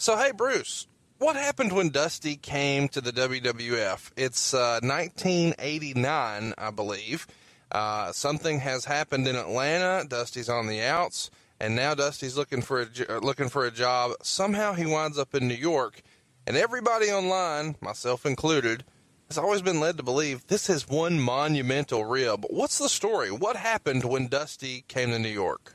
So, hey, Bruce, what happened when Dusty came to the WWF? It's 1989, I believe. Something has happened in Atlanta. Dusty's on the outs, and now Dusty's looking for a job. Somehow he winds up in New York, and everybody online, myself included, has always been led to believe this is one monumental rib. What's the story? What happened when Dusty came to New York?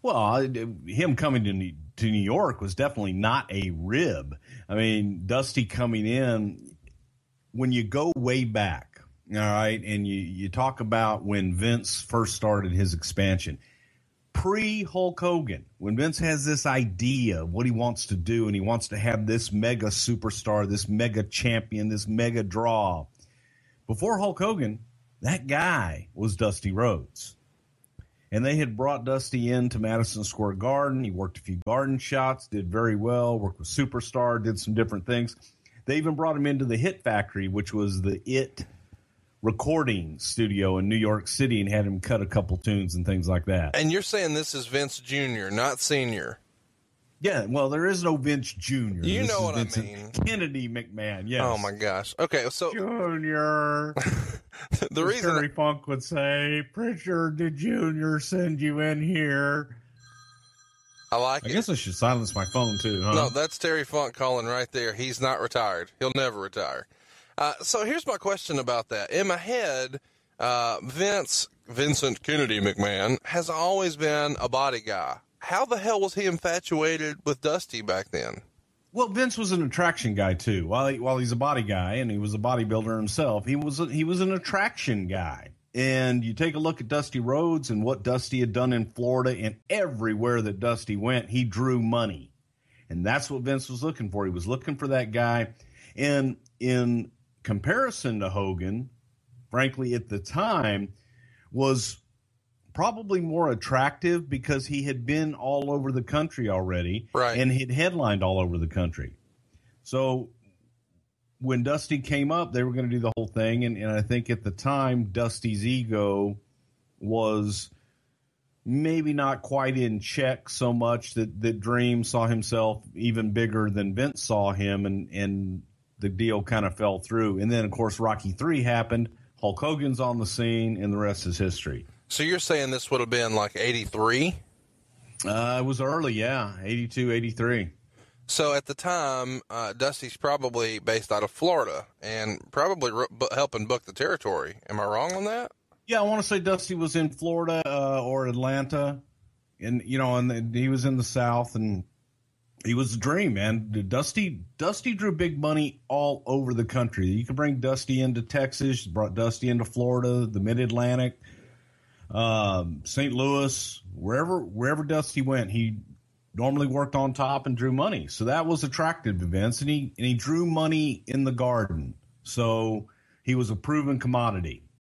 Well, him coming to New York was definitely not a rib. I mean, Dusty coming in, when you go way back, all right, and you talk about when Vince first started his expansion, pre-Hulk Hogan, when Vince has this idea of what he wants to do, and he wants to have this mega superstar, this mega champion, this mega draw. Before Hulk Hogan, that guy was Dusty Rhodes. And they had brought Dusty into Madison Square Garden. He worked a few garden shots, did very well, worked with Superstar, did some different things. They even brought him into the Hit Factory, which was the It recording studio in New York City, and had him cut a couple tunes and things like that. And you're saying this is Vince Jr., not Sr.? Yeah, well, there is no Vince Jr. You this know what Vincent I mean. Kennedy McMahon, yes. Oh, my gosh. Okay, so... Junior. The reason... Terry Funk would say, Prichard, did Junior send you in here? I like it. I guess I should silence my phone, too, huh? No, that's Terry Funk calling right there. He's not retired. He'll never retire. So here's my question about that. In my head, Vincent Kennedy McMahon has always been a body guy. How the hell was he infatuated with Dusty back then? Well, Vince was an attraction guy too. While he's a body guy and he was a bodybuilder himself, he was an attraction guy. And you take a look at Dusty Rhodes and what Dusty had done in Florida, and everywhere that Dusty went, he drew money. And that's what Vince was looking for. He was looking for that guy. And in comparison to Hogan, frankly, at the time, was probably more attractive because he had been all over the country already, right, and he'd headlined all over the country. So when Dusty came up, they were going to do the whole thing, and I think at the time, Dusty's ego was maybe not quite in check so much that Dream saw himself even bigger than Vince saw him, and the deal kind of fell through. And then, of course, Rocky III happened, Hulk Hogan's on the scene, and the rest is history. So you're saying this would have been like 83? It was early, yeah, 82, 83. So at the time, Dusty's probably based out of Florida and probably helping book the territory. Am I wrong on that? Yeah, I want to say Dusty was in Florida or Atlanta, and he was in the South, and he was a dream, man. Dusty drew big money all over the country. You could bring Dusty into Texas, brought Dusty into Florida, the Mid-Atlantic, St. Louis, wherever Dusty went, he normally worked on top and drew money. So that was attractive to Vince, and he drew money in the Garden. So he was a proven commodity.